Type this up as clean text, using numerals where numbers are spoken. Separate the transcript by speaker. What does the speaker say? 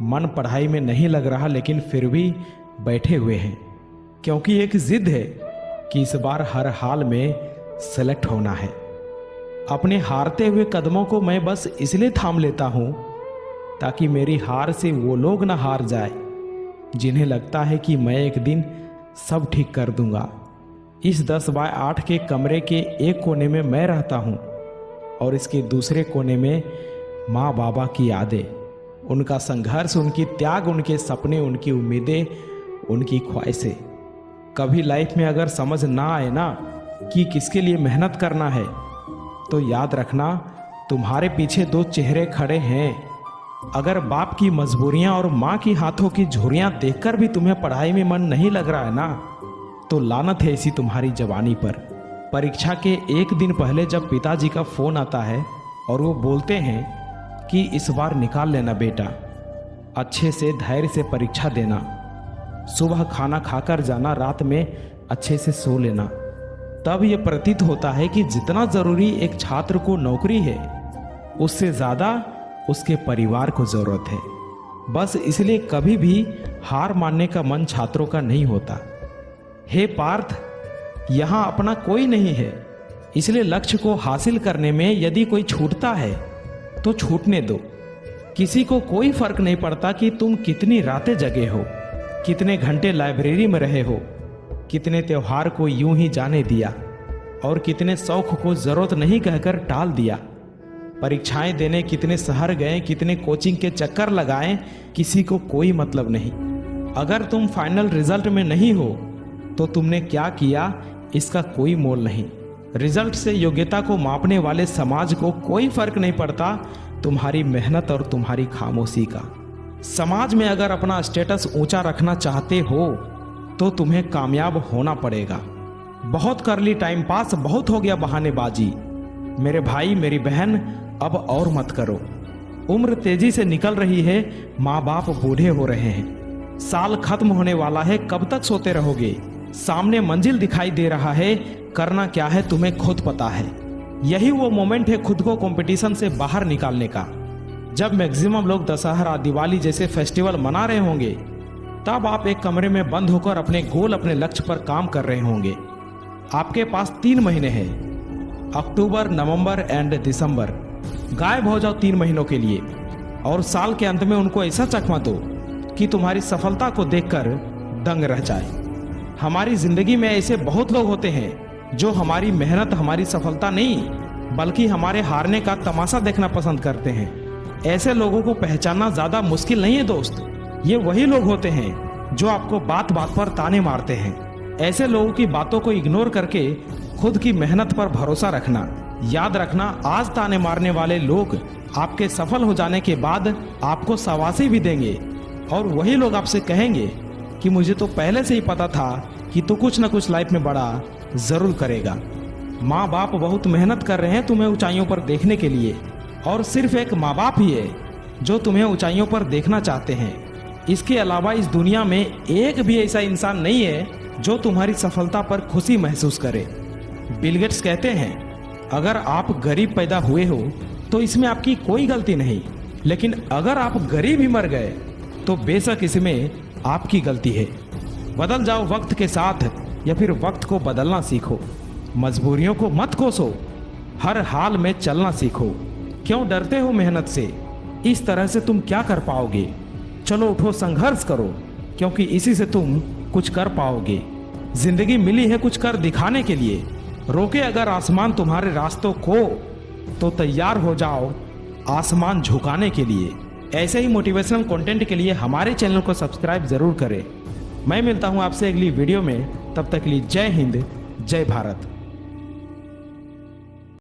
Speaker 1: मन पढ़ाई में नहीं लग रहा, लेकिन फिर भी बैठे हुए हैं, क्योंकि एक जिद है कि इस बार हर हाल में सेलेक्ट होना है। अपने हारते हुए कदमों को मैं बस इसलिए थाम लेता हूँ ताकि मेरी हार से वो लोग ना हार जाए जिन्हें लगता है कि मैं एक दिन सब ठीक कर दूंगा। इस 10 बाय 8 के कमरे के एक कोने में मैं रहता हूँ और इसके दूसरे कोने में माँ बाबा की यादें, उनका संघर्ष, उनकी त्याग, उनके सपने, उनकी उम्मीदें, उनकी ख्वाहिशें। कभी लाइफ में अगर समझ ना आए ना कि किसके लिए मेहनत करना है, तो याद रखना तुम्हारे पीछे 2 चेहरे खड़े हैं। अगर बाप की मजबूरियां और माँ की हाथों की झुर्रियां देखकर भी तुम्हें पढ़ाई में मन नहीं लग रहा है ना, तो लानत है इसी तुम्हारी जवानी पर। परीक्षा के एक दिन पहले जब पिताजी का फोन आता है और वो बोलते हैं कि इस बार निकाल लेना बेटा, अच्छे से धैर्य से परीक्षा देना, सुबह खाना खाकर जाना, रात में अच्छे से सो लेना, तब ये प्रतीत होता है कि जितना जरूरी एक छात्र को नौकरी है, उससे ज्यादा उसके परिवार को जरूरत है। बस इसलिए कभी भी हार मानने का मन छात्रों का नहीं होता। हे पार्थ, यहां अपना कोई नहीं है, इसलिए लक्ष्य को हासिल करने में यदि कोई छूटता है तो छूटने दो। किसी को कोई फर्क नहीं पड़ता कि तुम कितनी रातें जगे हो, कितने घंटे लाइब्रेरी में रहे हो, कितने त्योहार को यूं ही जाने दिया और कितने शौक को जरूरत नहीं कहकर टाल दिया। परीक्षाएं देने कितने शहर गए, कितने कोचिंग के चक्कर लगाए, किसी को कोई मतलब नहीं। अगर तुम फाइनल रिजल्ट में नहीं हो तो तुमने क्या किया इसका कोई मोल नहीं। रिजल्ट से योग्यता को मापने वाले समाज को कोई फर्क नहीं पड़ता तुम्हारी मेहनत और तुम्हारी खामोशी का। समाज में अगर अपना स्टेटस ऊंचा रखना चाहते हो तो तुम्हें कामयाब होना पड़ेगा। बहुत कर ली टाइम पास, बहुत हो गया बहानेबाजी। मेरे भाई मेरी बहन, अब और मत करो। उम्र तेजी से निकल रही है, माँ बाप बूढ़े हो रहे हैं, साल खत्म होने वाला है, कब तक सोते रहोगे? सामने मंजिल दिखाई दे रहा है, करना क्या है तुम्हें खुद पता है। यही वो मोमेंट है खुद को कंपटीशन से बाहर निकालने का। जब मैक्सिमम लोग दशहरा, दिवाली जैसे फेस्टिवल मना रहे होंगे, तब आप एक कमरे में बंद होकर अपने गोल, अपने लक्ष्य पर काम कर रहे होंगे। आपके पास 3 महीने हैं, अक्टूबर, नवंबर एंड दिसंबर। गायब हो जाओ 3 महीनों के लिए और साल के अंत में उनको ऐसा चकमा दो कि तुम्हारी सफलता को देखकर दंग रह जाए। हमारी जिंदगी में ऐसे बहुत लोग होते हैं जो हमारी मेहनत, हमारी सफलता नहीं बल्कि हमारे हारने का तमाशा देखना पसंद करते हैं। ऐसे लोगों को पहचानना ज्यादा मुश्किल नहीं है दोस्त। ये वही लोग होते हैं जो आपको बात बात पर ताने मारते हैं। ऐसे लोगों की बातों को इग्नोर करके खुद की मेहनत पर भरोसा रखना। याद रखना, आज ताने मारने वाले लोग आपके सफल हो जाने के बाद आपको शाबाशी भी देंगे और वही लोग आपसे कहेंगे कि मुझे तो पहले से ही पता था कि तू कुछ न कुछ लाइफ में बड़ा जरूर करेगा। माँ बाप बहुत मेहनत कर रहे हैं तुम्हें ऊंचाइयों पर देखने के लिए, और सिर्फ एक माँ बाप ही है जो तुम्हें ऊंचाइयों पर देखना चाहते हैं। इसके अलावा इस दुनिया में एक भी ऐसा इंसान नहीं है जो तुम्हारी सफलता पर खुशी महसूस करे। बिल गेट्स कहते हैं, अगर आप गरीब पैदा हुए हो तो इसमें आपकी कोई गलती नहीं, लेकिन अगर आप गरीब ही मर गए तो बेशक इसमें आपकी गलती है। बदल जाओ वक्त के साथ या फिर वक्त को बदलना सीखो। मजबूरियों को मत कोसो, हर हाल में चलना सीखो। क्यों डरते हो मेहनत से? इस तरह से तुम क्या कर पाओगे? चलो उठो, संघर्ष करो, क्योंकि इसी से तुम कुछ कर पाओगे। जिंदगी मिली है कुछ कर दिखाने के लिए। रोके अगर आसमान तुम्हारे रास्तों को, तो तैयार हो जाओ आसमान झुकाने के लिए। ऐसे ही मोटिवेशनल कंटेंट के लिए हमारे चैनल को सब्सक्राइब जरूर करें। मैं मिलता हूं आपसे अगली वीडियो में, तब तक के लिए जय हिंद, जय भारत।